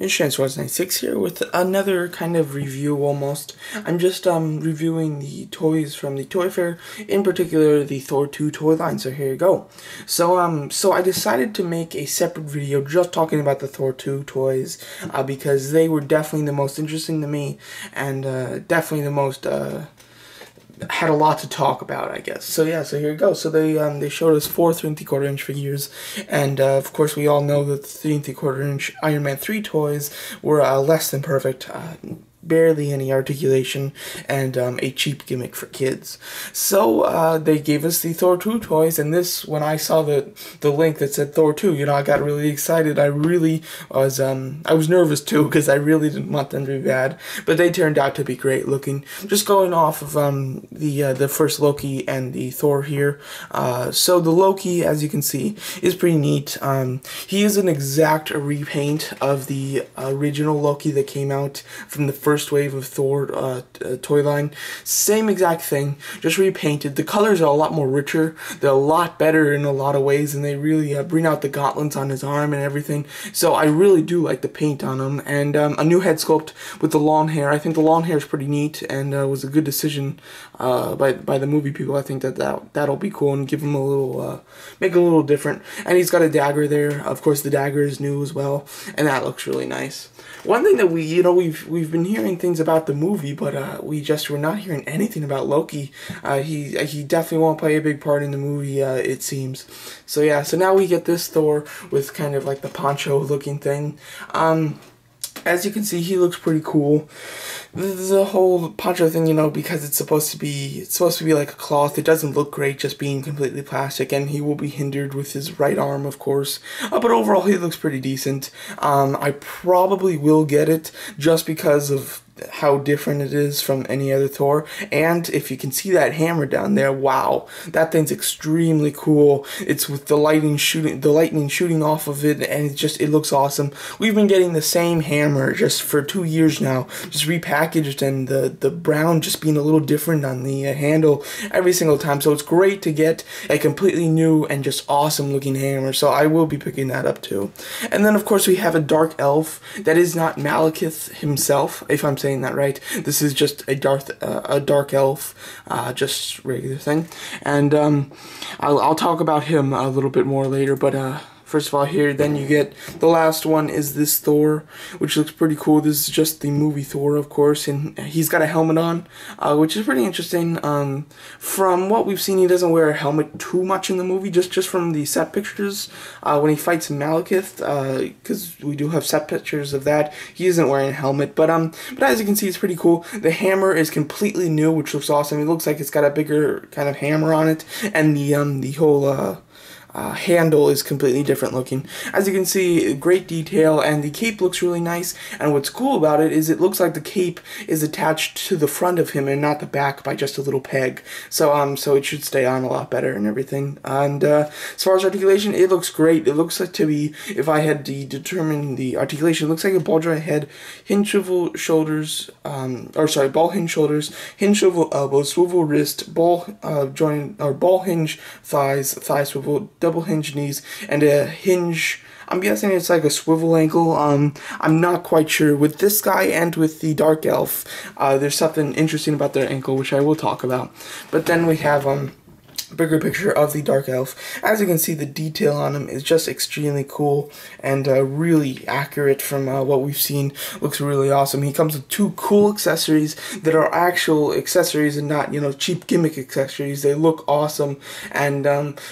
It's Chance96 here with another kind of review almost. I'm just reviewing the toys from the Toy Fair, in particular the Thor 2 toy line, so here you go. So I decided to make a separate video just talking about the Thor 2 toys, because they were definitely the most interesting to me, and definitely the most had a lot to talk about, I guess. So yeah, so here we go. So they showed us 4 3 inch figures, and of course we all know that the 3 inch Iron Man 3 toys were less than perfect. Barely any articulation, and a cheap gimmick for kids. So they gave us the Thor 2 toys, and this, when I saw the link that said Thor 2, you know, I got really excited. I really was, I was nervous too, because I really didn't want them to be bad, but they turned out to be great looking. Just going off of the first Loki and the Thor here. So the Loki, as you can see, is pretty neat. He is an exact repaint of the original Loki that came out from the first wave of Thor toy line. Same exact thing, just repainted. The colors are a lot more richer. They're a lot better in a lot of ways, and they really bring out the gauntlets on his arm and everything. So I really do like the paint on him, and a new head sculpt with the long hair. I think the long hair is pretty neat, and was a good decision by the movie people. I think that'll be cool and give him a little, make it a little different. And he's got a dagger there. Of course, the dagger is new as well, and that looks really nice. One thing that we've been hearing things about the movie, but we're not hearing anything about Loki. He definitely won't play a big part in the movie, it seems. So yeah, so now we get this Thor with kind of like the poncho looking thing. As you can see, he looks pretty cool. The whole poncho thing, you know, because it's supposed to be like a cloth. It doesn't look great just being completely plastic, and he will be hindered with his right arm, of course. But overall, he looks pretty decent. I probably will get it just because of how different it is from any other Thor. And if you can see that hammer down there, wow, that thing's extremely cool. It's with the lightning shooting off of it, and it looks awesome. We've been getting the same hammer just for 2 years now, just repackaged, and the brown just being a little different on the handle every single time. So it's great to get a completely new and just awesome looking hammer. So I will be picking that up too. And then of course we have a dark elf that is not Malekith himself, if I'm saying that right. This is just a dark elf, just regular thing, and I'll talk about him a little bit more later, but first of all, here, then you get the last one is this Thor, which looks pretty cool. This is just the movie Thor, of course, and he's got a helmet on, which is pretty interesting. From what we've seen, he doesn't wear a helmet too much in the movie, just from the set pictures. When he fights Malekith, because we do have set pictures of that, he isn't wearing a helmet, but as you can see, it's pretty cool. The hammer is completely new, which looks awesome. It looks like it's got a bigger kind of hammer on it, and the whole handle is completely different looking. As you can see, great detail, and the cape looks really nice, and what's cool about it is it looks like the cape is attached to the front of him and not the back by just a little peg. So so it should stay on a lot better and everything. And as far as articulation, it looks great. It looks like to be, if I had to determine the articulation, it looks like a ball joint head, hinge swivel shoulders, ball hinge shoulders, hinge swivel elbows, swivel wrist, ball joint or ball hinge thighs, thigh swivel, double hinge knees, and a hinge, I'm guessing it's like a swivel ankle. I'm not quite sure. With this guy and with the dark elf, there's something interesting about their ankle, which I will talk about. But then we have bigger picture of the dark elf. As you can see, the detail on him is just extremely cool and really accurate from what we've seen. Looks really awesome. He comes with 2 cool accessories that are actual accessories and not, you know, cheap gimmick accessories. They look awesome, and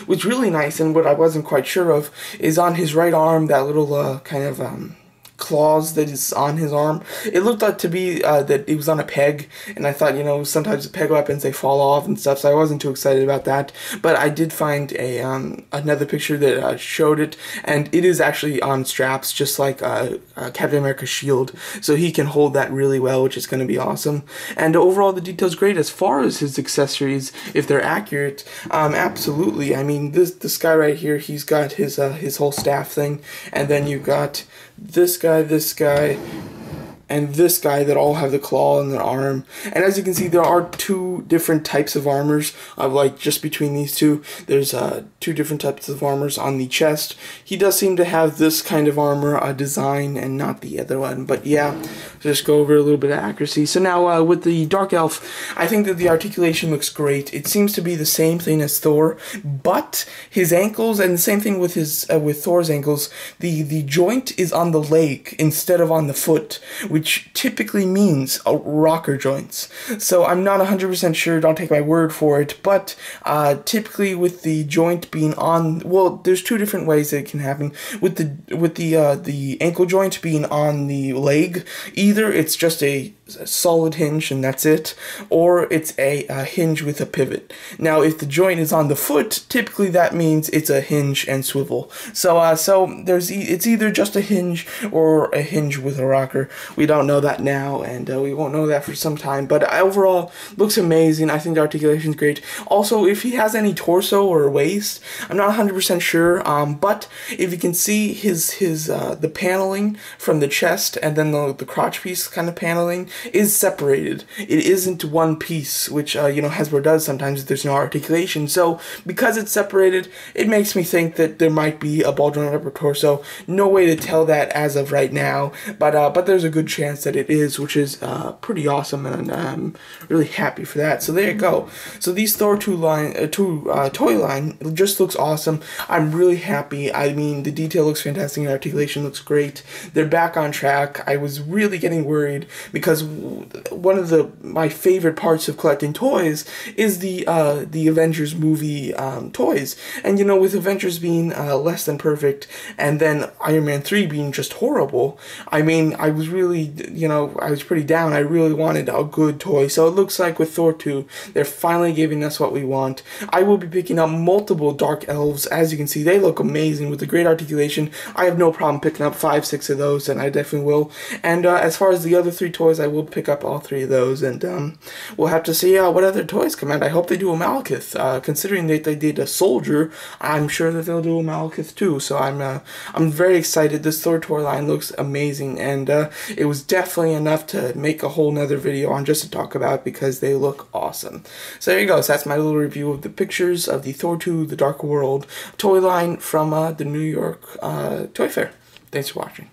what's really nice, and what I wasn't quite sure of, is on his right arm, that little kind of claws that is on his arm. It looked like to be that it was on a peg, and I thought, you know, sometimes peg weapons, they fall off and stuff, so I wasn't too excited about that. But I did find a another picture that showed it, and it is actually on straps, just like Captain America's shield, so he can hold that really well, which is going to be awesome. And overall, the detail's great. As far as his accessories, if they're accurate, absolutely. I mean, this guy right here, he's got his whole staff thing, and then you've got this guy, and this guy that all have the claw in their arm. And as you can see, there are two different types of armors, like just between these two, there's two different types of armors on the chest. He does seem to have this kind of armor design and not the other one, but yeah, just go over a little bit of accuracy. So now with the Dark Elf, I think that the articulation looks great. It seems to be the same thing as Thor, but his ankles, and the same thing with his with Thor's ankles, the joint is on the leg instead of on the foot, which typically means rocker joints. So I'm not 100% sure, don't take my word for it, but typically with the joint being on, well, there's two different ways that it can happen. With the ankle joint being on the leg, either it's just a solid hinge and that's it, or it's a hinge with a pivot. Now if the joint is on the foot, typically that means it's a hinge and swivel. So it's either just a hinge or a hinge with a rocker. We don't know that now, and we won't know that for some time, but overall looks amazing. I think the articulation's great. Also, if he has any torso or waist, I'm not 100% sure, but if you can see the paneling from the chest and then the crotch piece kind of paneling is separated. It isn't one piece, which Hasbro does sometimes if there's no articulation. So because it's separated, it makes me think that there might be a ball joint upper torso. No way to tell that as of right now, but there's a good chance that it is, which is pretty awesome, and I'm really happy for that. So there you go. So these Thor toy line just looks awesome. I'm really happy. I mean, the detail looks fantastic, and articulation looks great. They're back on track. I was really getting worried because one of my favorite parts of collecting toys is the Avengers movie toys, and with Avengers being less than perfect, and then Iron Man 3 being just horrible, I mean, I was really, I was pretty down. I really wanted a good toy. So it looks like with Thor 2, they're finally giving us what we want. I will be picking up multiple Dark Elves. As you can see, they look amazing with the great articulation. I have no problem picking up 5-6 of those, and I definitely will. And as far as the other 3 toys, I will pick up all 3 of those, and we'll have to see what other toys come out. I hope they do a Malekith. Considering that they did a soldier, I'm sure that they'll do a Malekith too. So I'm very excited. This Thor toy line looks amazing, and it was definitely enough to make a whole nother video on just to talk about, because they look awesome. So there you go. So that's my little review of the pictures of the Thor 2 The Dark World toy line from the New York Toy Fair. Thanks for watching.